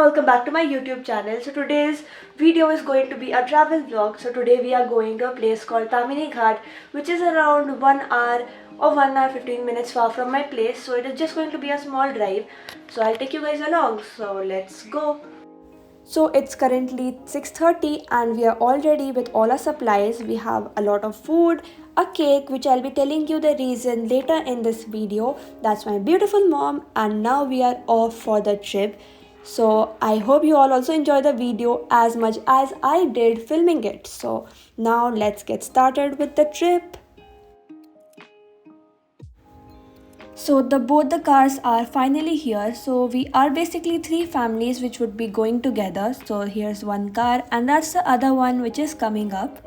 welcome back to my YouTube channel. So today's video is going to be a travel vlog. So today we are going to a place called Tamini Ghat, which is around 1 hour or 1 hour 15 minutes far from my place. So it is just going to be a small drive. So I'll take you guys along. So let's go. So it's currently 6:30 and we are all ready with all our supplies. We have a lot of food, a cake which I'll be telling you the reason later in this video. That's my beautiful mom, and now we are off for the trip. So I hope you all also enjoy the video as much as I did filming it. So now let's get started with the trip. So both the cars are finally here. So we are basically three families which would be going together. So here's one car and that's the other one which is coming up.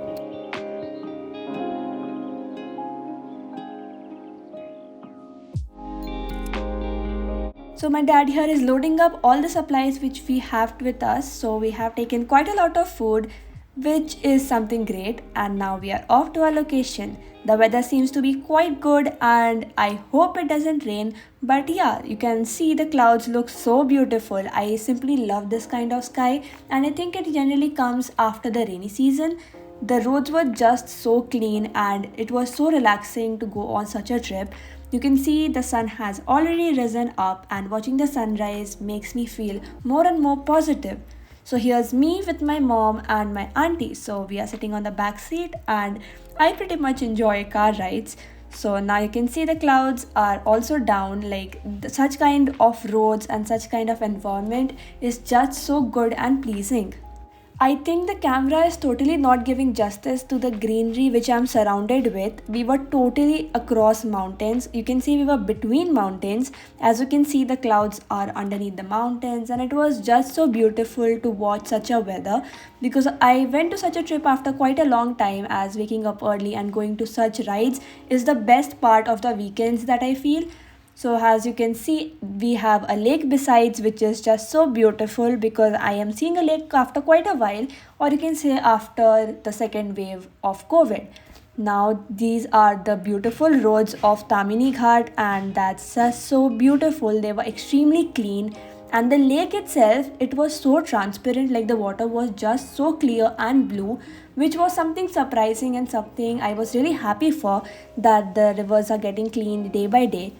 So my dad here is loading up all the supplies which we have with us. So we have taken quite a lot of food, which is something great, and now we are off to our location. The weather seems to be quite good and I hope it doesn't rain, but yeah, you can see the clouds look so beautiful. I simply love this kind of sky and I think it generally comes after the rainy season. The roads were just so clean and it was so relaxing to go on such a trip. You can see the sun has already risen up and watching the sunrise makes me feel more and more positive. So here's me with my mom and my auntie. So we are sitting on the back seat and I pretty much enjoy car rides. So now you can see the clouds are also down. Such kind of roads and such kind of environment is just so good and pleasing. I think the camera is totally not giving justice to the greenery which I'm surrounded with. We were totally across mountains. You can see we were between mountains. As you can see, the clouds are underneath the mountains and it was just so beautiful to watch such a weather, because I went to such a trip after quite a long time, as waking up early and going to such rides is the best part of the weekends that I feel. So as you can see, we have a lake besides, which is just so beautiful because I am seeing a lake after quite a while, or you can say after the second wave of COVID. Now these are the beautiful roads of Tamini Ghat and that's just so beautiful. They were extremely clean, and the lake itself, it was so transparent, like the water was just so clear and blue, which was something surprising and something I was really happy for, that the rivers are getting cleaned day by day.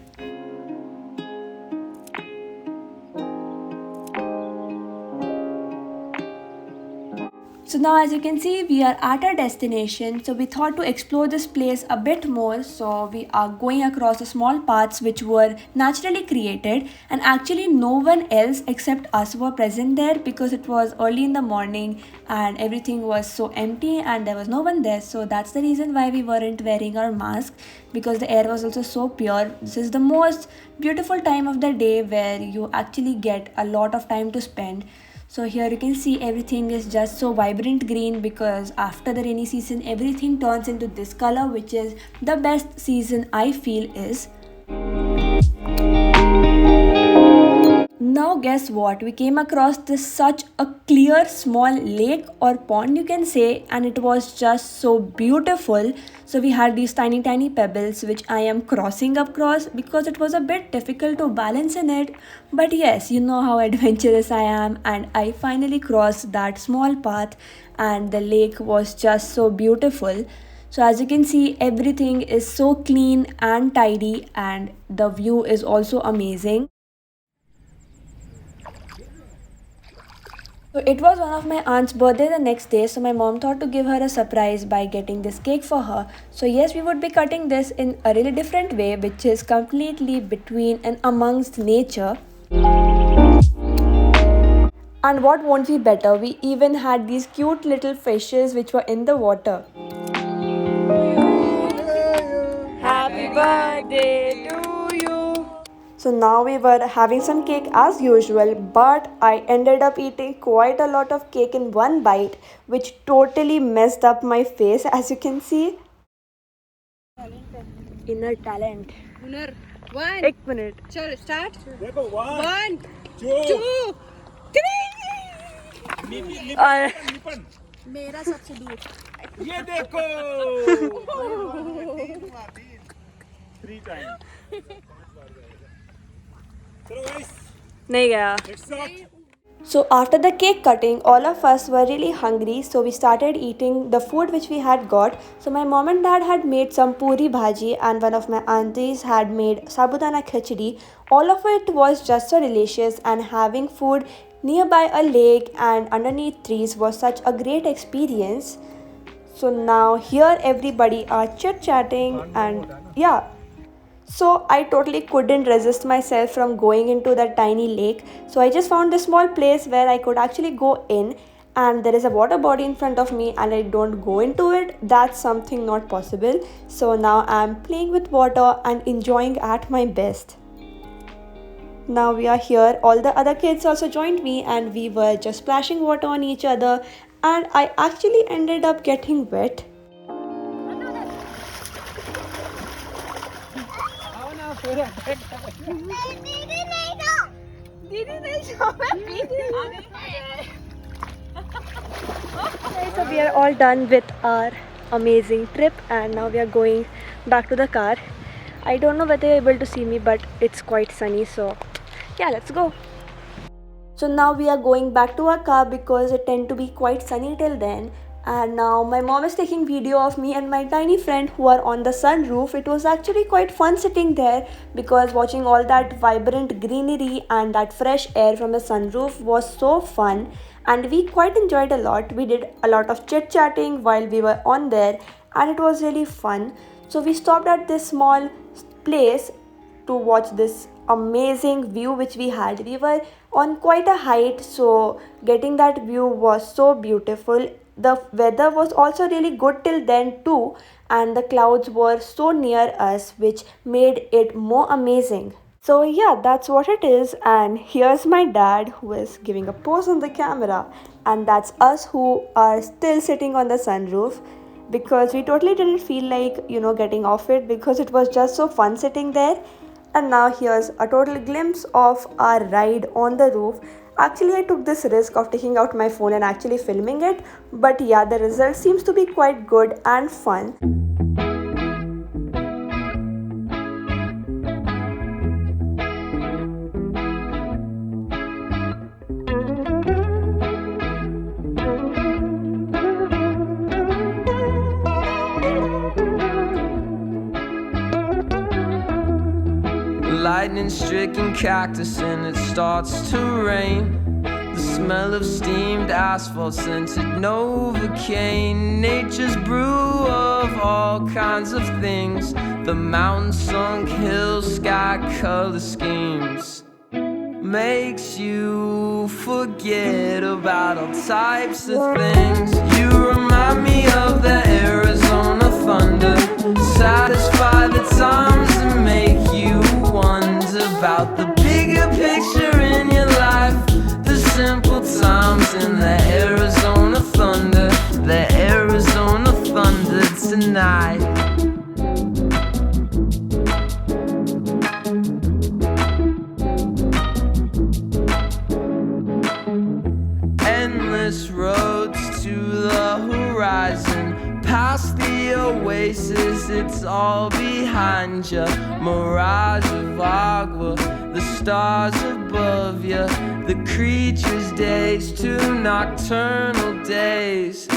So now as you can see, we are at our destination. So we thought to explore this place a bit more. So we are going across the small paths which were naturally created, and actually no one else except us were present there because it was early in the morning and everything was so empty and there was no one there. So that's the reason why we weren't wearing our mask, because the air was also so pure. This is the most beautiful time of the day where you actually get a lot of time to spend. So here you can see everything is just so vibrant green, because after the rainy season everything turns into this color, which is the best season I feel is. Now guess what, we came across this such a clear small lake or pond you can say, and it was just so beautiful. So we had these tiny pebbles which I am crossing across because it was a bit difficult to balance in it, but yes, you know how adventurous I am, and I finally crossed that small path and the lake was just so beautiful. So as you can see, everything is so clean and tidy and the view is also amazing. So it was one of my aunt's birthday the next day, so my mom thought to give her a surprise by getting this cake for her. So yes, we would be cutting this in a really different way, which is completely between and amongst nature. And what won't be better, we even had these cute little fishes which were in the water. Happy birthday to you. So now we were having some cake as usual, but I ended up eating quite a lot of cake in one bite, which totally messed up my face, as you can see. Inner talent. Hunnar. One. एक minute. Chalo, start. देखो One, two, two, three. लिपन मेरा सबसे दूर. ये देखो 3 times. चलो guys, नहीं गया. let's start. So after the cake cutting, all of us were really hungry, so we started eating the food which we had got. So my mom and dad had made some puri bhaji and one of my aunties had made sabudana khichdi. All of it was just so delicious, and having food nearby a lake and underneath trees was such a great experience. So now here everybody are chit chatting, and yeah, so I totally couldn't resist myself from going into that tiny lake. So I just found a small place where I could actually go in, and there is a water body in front of me and I don't go into it. That's something not possible. So now I'm playing with water and enjoying at my best. Now we are here. All the other kids also joined me and we were just splashing water on each other, and I actually ended up getting wet. So we are all done with our amazing trip and now we are going back to the car. I don't know whether you're able to see me, but it's quite sunny, so yeah, let's go. So now we are going back to our car because it tend to be quite sunny till then. And now my mom is taking video of me and my tiny friend who are on the sunroof. It was actually quite fun sitting there because watching all that vibrant greenery and that fresh air from the sunroof was so fun, and we quite enjoyed a lot. We did a lot of chit chatting while we were on there and it was really fun. So we stopped at this small place to watch this amazing view which we had. We were on quite a height, so getting that view was so beautiful. The weather was also really good till then too, and the clouds were so near us, which made it more amazing. So yeah, that's what it is, and here's my dad who is giving a pose on the camera, and that's us who are still sitting on the sunroof because we totally didn't feel like getting off it because it was just so fun sitting there. And now here's a total glimpse of our ride on the roof. Actually, I took this risk of taking out my phone and actually filming it, but yeah, the result seems to be quite good and fun. Lightning-stricken cactus and it starts to rain. The smell of steamed asphalt scented Novocaine. Nature's brew of all kinds of things. The mountain-sunk hills, sky color schemes. Makes you forget about all types of things. You remind me of the Arizona thunder. Satisfy the times and make you wonder about the bigger picture in your life. The simple times in the Arizona thunder. The Arizona thunder tonight. Endless roads to the horizon, past the oasis, it's all behind you. Mirage of agua, the stars above you, the creature's days to nocturnal days.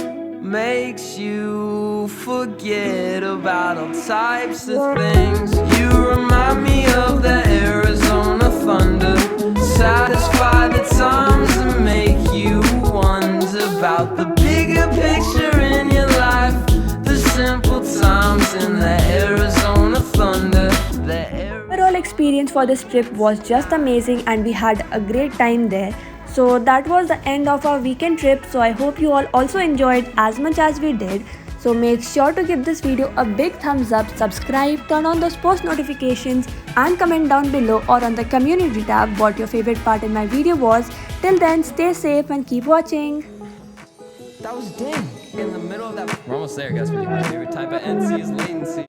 Makes you forget about all types of things. You remind me of the Arizona thunder. Satisfy the times and make you wonder about the bigger picture in your life. The simple times in the Arizona thunder. Overall experience for this trip was just amazing and we had a great time there. So that was the end of our weekend trip. So I hope you all also enjoyed as much as we did. So make sure to give this video a big thumbs up, subscribe, turn on those post notifications and comment down below or on the community tab what your favorite part in my video was. Till then, stay safe and keep watching. That was ding in the middle of that. We're almost there, guys. My favorite type of NC is latency.